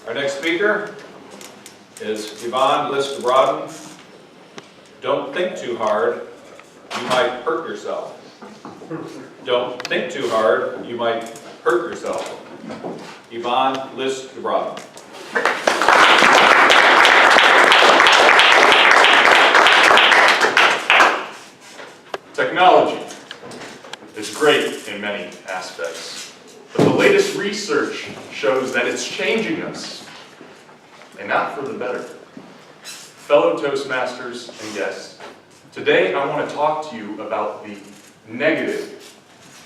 Our next speaker is Dobradin. Don't think too hard, you might hurt yourself. Don't think too hard, you might hurt yourself. Dobradin. Technology is great in many aspects, but the latest research shows that it's changing us, and not for the better. Fellow Toastmasters and guests, today I want to talk to you about the negative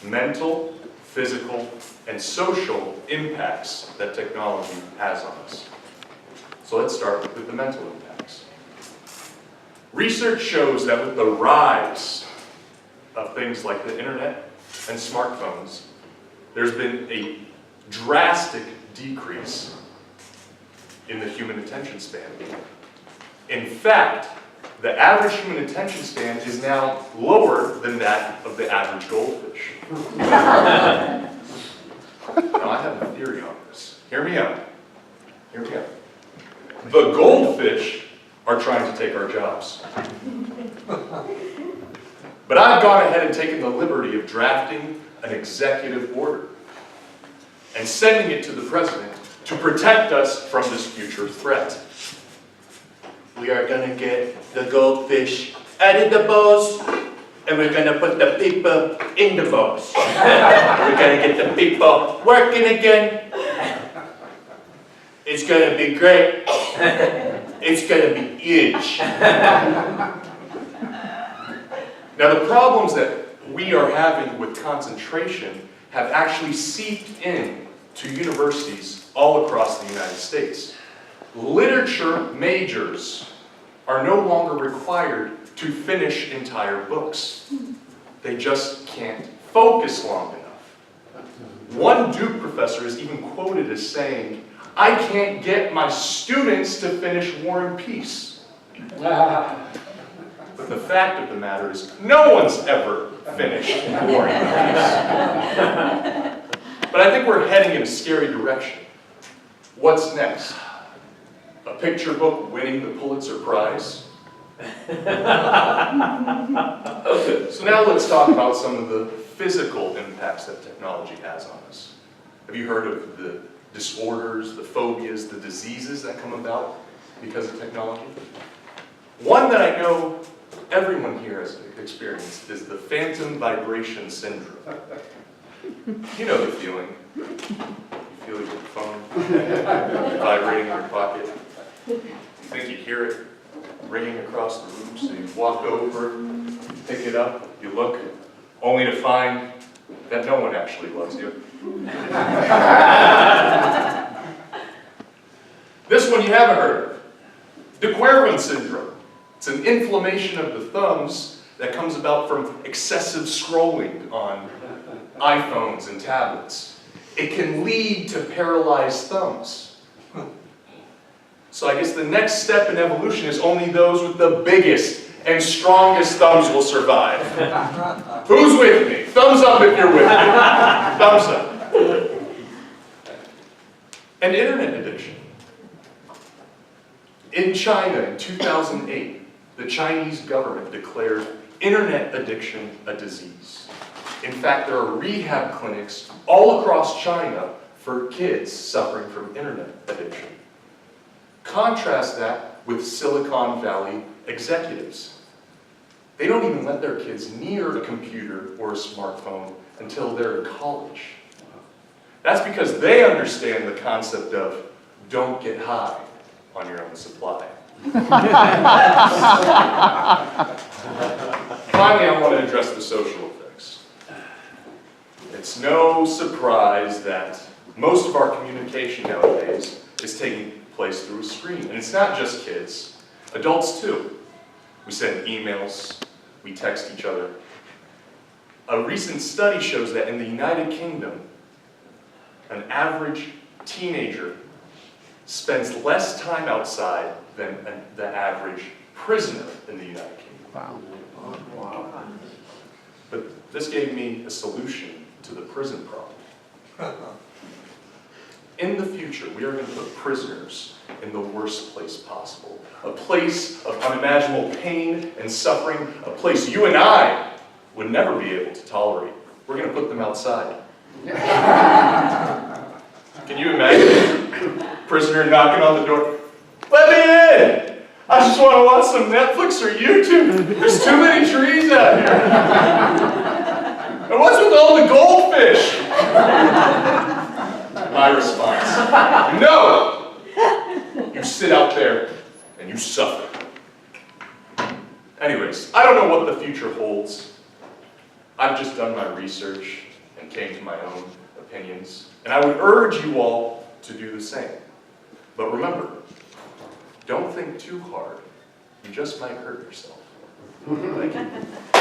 mental, physical, and social impacts that technology has on us. So let's start with the mental impacts. Research shows that with the rise of things like the internet and smartphones, there's been a drastic decrease in the human attention span. In fact, the average human attention span is now lower than that of the average goldfish. Now, I have a theory on this. Hear me out. Hear me out. The goldfish are trying to take our jobs. But I've gone ahead and taken the liberty of drafting an executive order and sending it to the president to protect us from this future threat. We are going to get the goldfish out of the bowls, and we're going to put the people in the bowls. We're going to get the people working again. It's going to be great. It's going to be huge. Now, the problems that we are having with concentration have actually seeped in to universities all across the United States. Literature majors are no longer required to finish entire books. They just can't focus long enough. One Duke professor is even quoted as saying, "I can't get my students to finish War and Peace." But the fact of the matter is, no one's ever finished War and Peace. But I think we're heading in a scary direction. What's next? A picture book winning the Pulitzer Prize? So now let's talk about some of the physical impacts that technology has on us. Have you heard of the disorders, the phobias, the diseases that come about because of technology? One that I know everyone here has experienced is the phantom vibration syndrome. You know the feeling. You feel your phone vibrating in your pocket. You think you hear it ringing across the room, so you walk over, you pick it up, you look, only to find that no one actually loves you. This one you haven't heard of. De Quervain syndrome. It's an inflammation of the thumbs that comes about from excessive scrolling on iPhones and tablets. It can lead to paralyzed thumbs. So I guess the next step in evolution is only those with the biggest and strongest thumbs will survive. Who's with me? Thumbs up if you're with me. Thumbs up. And internet addiction. In China in 2008, the Chinese government declared internet addiction a disease. In fact, there are rehab clinics all across China for kids suffering from internet addiction. Contrast that with Silicon Valley executives. They don't even let their kids near a computer or a smartphone until they're in college. That's because they understand the concept of don't get high on your own supply. Finally, I want to address the social effects. It's no surprise that most of our communication nowadays is taking place through a screen. And it's not just kids, adults too. We send emails, we text each other. A recent study shows that in the United Kingdom, an average teenager spends less time outside than the average prisoner in the United Kingdom. Wow. But this gave me a solution to the prison problem. in the future, we are going to put prisoners in the worst place possible. A place of unimaginable pain and suffering, a place you and I would never be able to tolerate. We're going to put them outside. Can you imagine a prisoner knocking on the door? Let me in! I just want to watch some Netflix or YouTube. There's too many trees out here. And what's with all the goldfish? My response, no! You sit out there and you suffer. Anyways, I don't know what the future holds. I've just done my research and came to my own opinions. And I would urge you all to do the same. But remember, don't think too hard. You just might hurt yourself. Thank you.